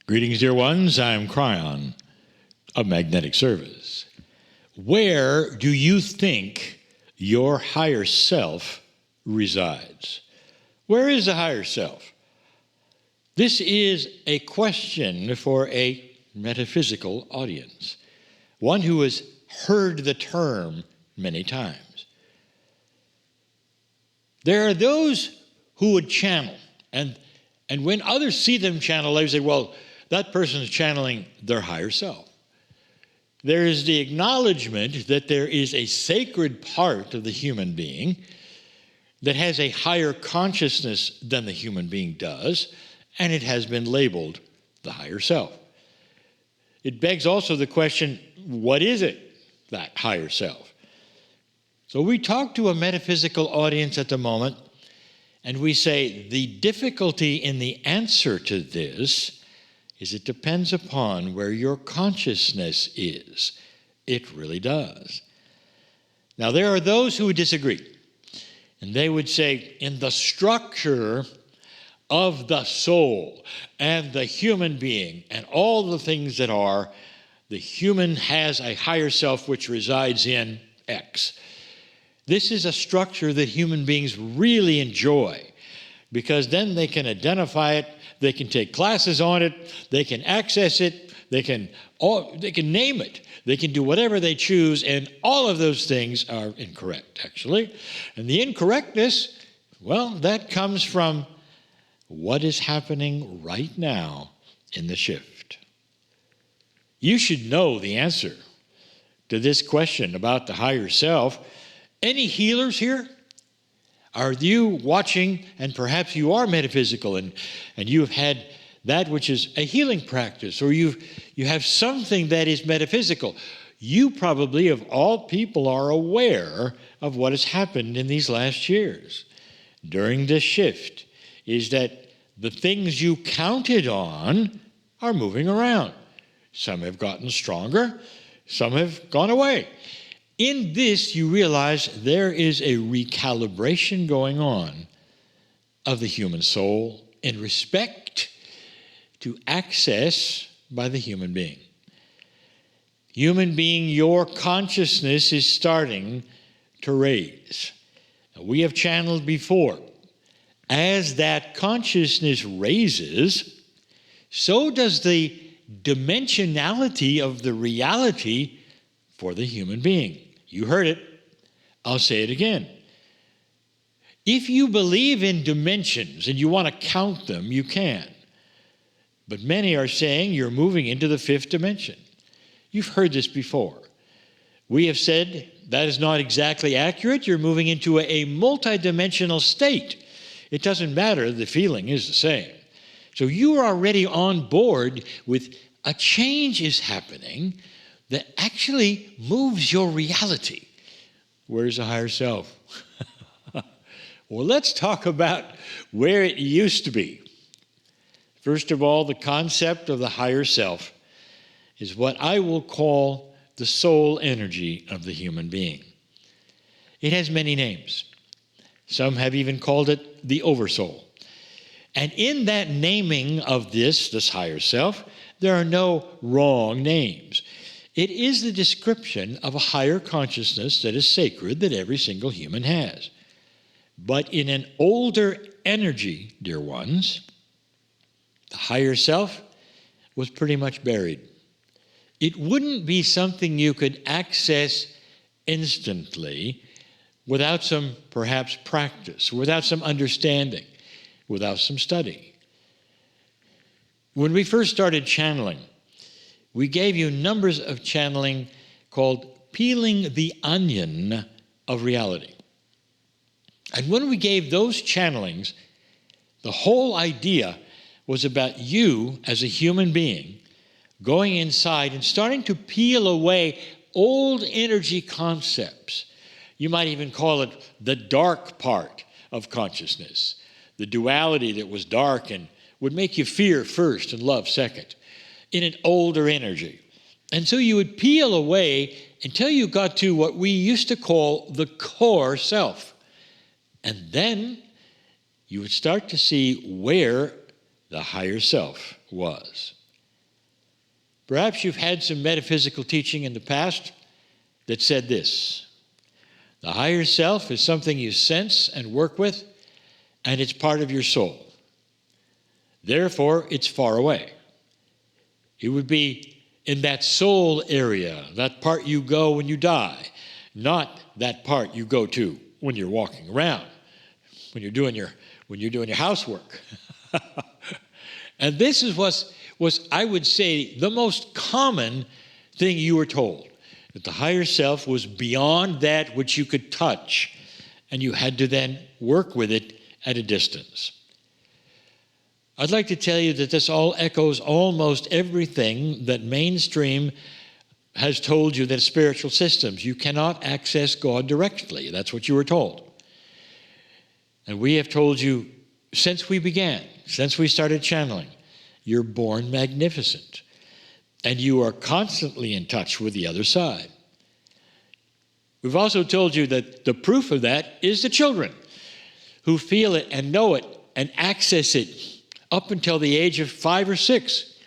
Greetings, dear ones. I'm Kryon of Magnetic Service. Where do you think your higher self resides? Where is the higher self? This is a question for a metaphysical audience, one who has heard the term many times. There are those who would channel, and when others see them channel, they say, well, that person is channeling their higher self. There is the acknowledgement that there is a sacred part of the human being that has a higher consciousness than the human being does, and it has been labeled the higher self. It begs also the question, what is it, that higher self? So we talk to a metaphysical audience at the moment, and we say the difficulty in the answer to this is it depends upon where your consciousness is. It really does. Now, there are those who would disagree, and they would say in the structure of the soul and the human being and all the things that are, the human has a higher self which resides in X. This is a structure that human beings really enjoy because then they can identify it, they can take classes on it, they can access it, they can name it, they can do whatever they choose, and all of those things are incorrect, actually. And the incorrectness, well, that comes from what is happening right now in the shift. You should know the answer to this question about the higher self. Any healers here? Are you watching, and perhaps you are metaphysical, and you have had that which is a healing practice, or you have something that is metaphysical. You probably, of all people, are aware of what has happened in these last years during this shift, is that the things you counted on are moving around. Some have gotten stronger, some have gone away. In this, you realize there is a recalibration going on of the human soul in respect to access by the human being. Human being, your consciousness is starting to raise. Now, we have channeled before. As that consciousness raises, so does the dimensionality of the reality for the human being. You heard it. I'll say it again. If you believe in dimensions and you want to count them, you can. But many are saying you're moving into the fifth dimension. You've heard this before. We have said that is not exactly accurate. You're moving into a multidimensional state. It doesn't matter. The feeling is the same. So you are already on board with a change is happening that actually moves your reality. Where's the higher self? Well, let's talk about where it used to be. First of all, the concept of the higher self is what I will call the soul energy of the human being. It has many names. Some have even called it the oversoul. And in that naming of this higher self, there are no wrong names. It is the description of a higher consciousness that is sacred that every single human has. But in an older energy, dear ones, the higher self was pretty much buried. It wouldn't be something you could access instantly without some, perhaps, practice, without some understanding, without some study. When we first started channeling, we gave you numbers of channeling called peeling the onion of reality. And when we gave those channelings, the whole idea was about you as a human being going inside and starting to peel away old energy concepts. You might even call it the dark part of consciousness, the duality that was dark and would make you fear first and love second, in an older energy. And so you would peel away until you got to what we used to call the core self. And then you would start to see where the higher self was. Perhaps you've had some metaphysical teaching in the past that said this: the higher self is something you sense and work with, and it's part of your soul. Therefore, it's far away. It would be in that soul area, that part you go when you die, not that part you go to when you're walking around, when you're doing your housework. And this is was, I would say, the most common thing you were told, that the higher self was beyond that which you could touch, and you had to then work with it at a distance. I'd like to tell you that this all echoes almost everything that mainstream has told you that spiritual systems. You cannot access God directly. That's what you were told. And we have told you since we began, since we started channeling, you're born magnificent. And you are constantly in touch with the other side. We've also told you that the proof of that is the children who feel it and know it and access it up until the age of 5 or 6.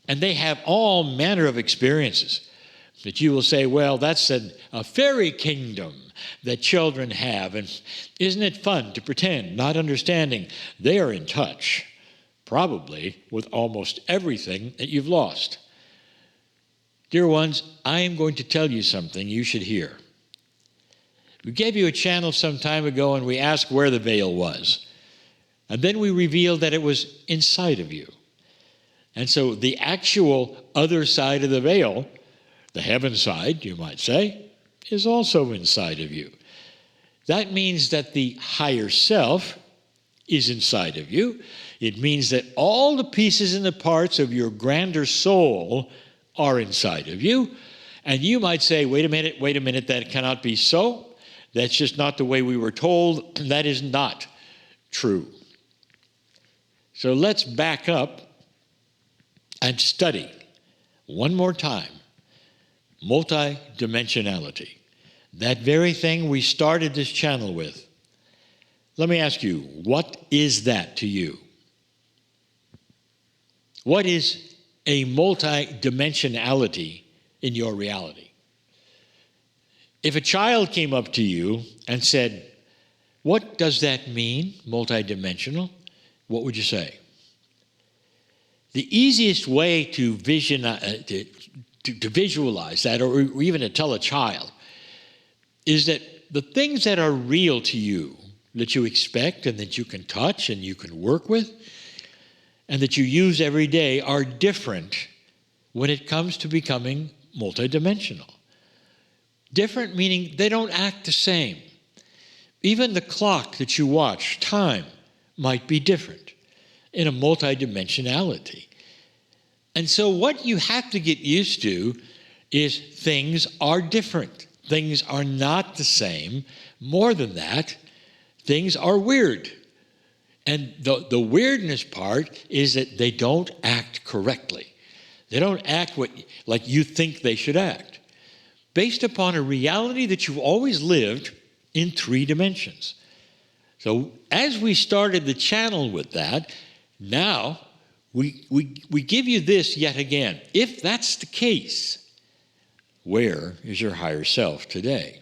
And they have all manner of experiences that you will say, well, that's a fairy kingdom that children have. And isn't it fun to pretend, not understanding they are in touch, probably with almost everything that you've lost? Dear ones, I am going to tell you something you should hear. We gave you a channel some time ago and we asked where the veil was. And then we revealed that it was inside of you. And so the actual other side of the veil, the heaven side, you might say, is also inside of you. That means that the higher self is inside of you. It means that all the pieces and the parts of your grander soul are inside of you. And you might say, wait a minute, that cannot be so. That's just not the way we were told. That is not true. So let's back up and study one more time multidimensionality. That very thing we started this channel with. Let me ask you, what is that to you? What is a multidimensionality in your reality? If a child came up to you and said, what does that mean, multidimensional? What would you say? The easiest way to visualize that, or even to tell a child, is that the things that are real to you, that you expect and that you can touch and you can work with, and that you use every day, are different when it comes to becoming multidimensional. Different meaning they don't act the same. Even the clock that you watch, time, might be different in a multidimensionality. And so what you have to get used to is things are different. Things are not the same. More than that, things are weird. And the weirdness part is that they don't act correctly. They don't act like you think they should act, based upon a reality that you've always lived in 3 dimensions. So as we started the channel with that, now we give you this yet again. If that's the case, where is your higher self today?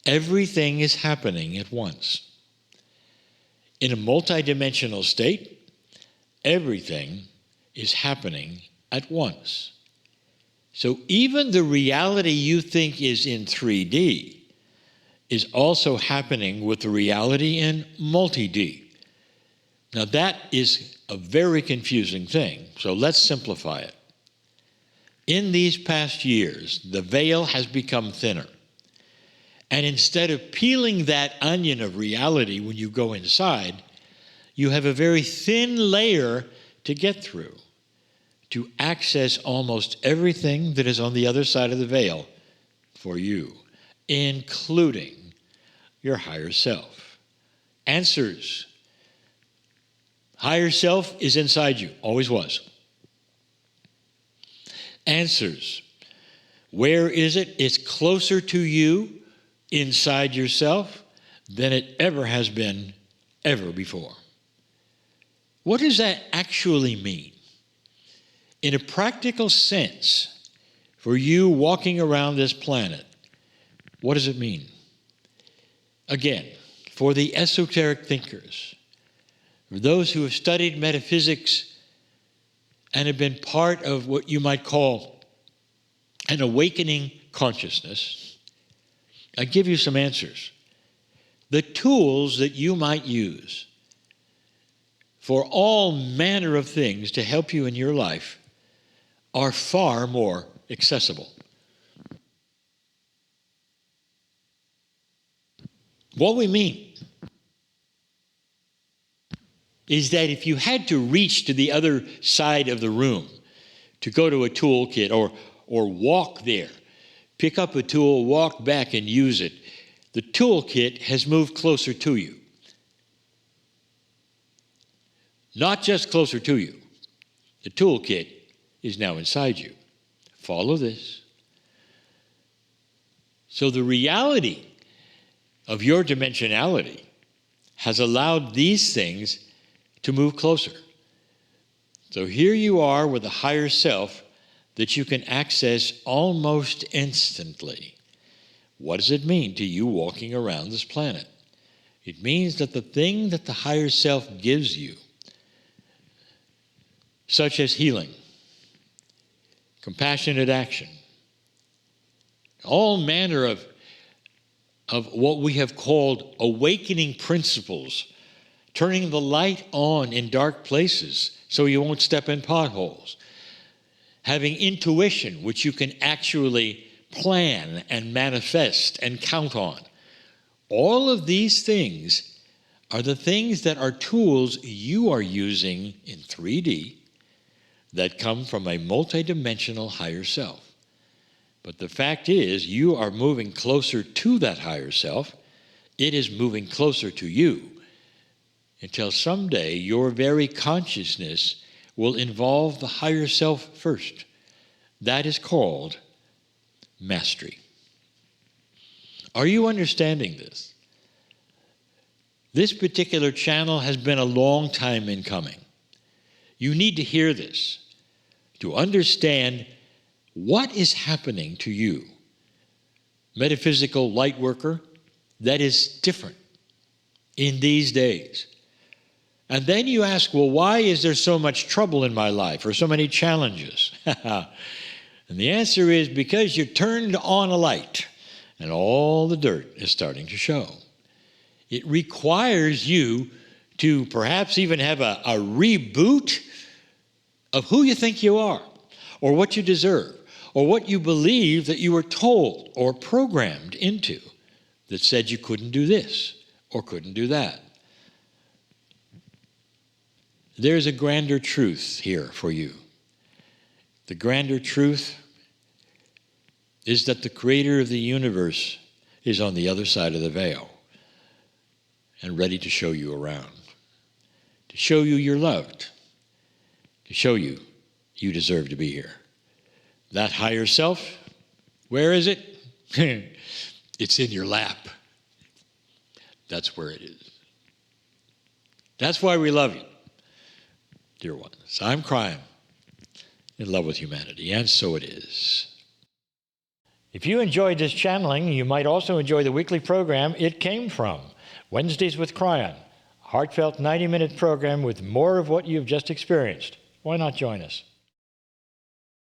Everything is happening at once. In a multidimensional state, everything is happening at once. So even the reality you think is in 3D is also happening with the reality in multi-D. Now that is a very confusing thing, so let's simplify it. In these past years, the veil has become thinner. And instead of peeling that onion of reality when you go inside, you have a very thin layer to get through, to access almost everything that is on the other side of the veil for you, including your higher self. Answers. Higher self is inside you, always was. Answers. Where is it? It's closer to you inside yourself than it ever has been ever before. What does that actually mean? in a practical sense, for you walking around this planet, what does it mean? Again, for the esoteric thinkers, for those who have studied metaphysics and have been part of what you might call an awakening consciousness, I give you some answers. The tools that you might use for all manner of things to help you in your life are far more accessible. What we mean is that if you had to reach to the other side of the room to go to a toolkit or walk there, pick up a tool, walk back and use it, the toolkit has moved closer to you. Not just closer to you. The toolkit is now inside you. Follow this. So the reality of your dimensionality has allowed these things to move closer. So here you are with a higher self that you can access almost instantly. What does it mean to you walking around this planet? It means that the thing that the higher self gives you, such as healing, compassionate action, all manner of what we have called awakening principles, turning the light on in dark places so you won't step in potholes, having intuition, which you can actually plan and manifest and count on. All of these things are the things that are tools you are using in 3D that come from a multidimensional higher self. But the fact is, you are moving closer to that higher self. It is moving closer to you until someday your very consciousness will involve the higher self first. That is called mastery. Are you understanding this? This particular channel has been a long time in coming. You need to hear this to understand what is happening to you, metaphysical light worker, that is different in these days. And then you ask, well, why is there so much trouble in my life or so many challenges? And the answer is because you turned on a light and all the dirt is starting to show. It requires you to perhaps even have a reboot of who you think you are or what you deserve or what you believe that you were told or programmed into that said you couldn't do this or couldn't do that. There's a grander truth here for you. The grander truth is that the creator of the universe is on the other side of the veil and ready to show you around, to show you you're loved, to show you you deserve to be here. That higher self, where is it? It's in your lap. That's where it is. That's why we love you, dear ones. I'm Kryon, in love with humanity, and so it is. If you enjoyed this channeling, you might also enjoy the weekly program It Came From, Wednesdays with Kryon, a heartfelt 90-minute program with more of what you've just experienced. Why not join us?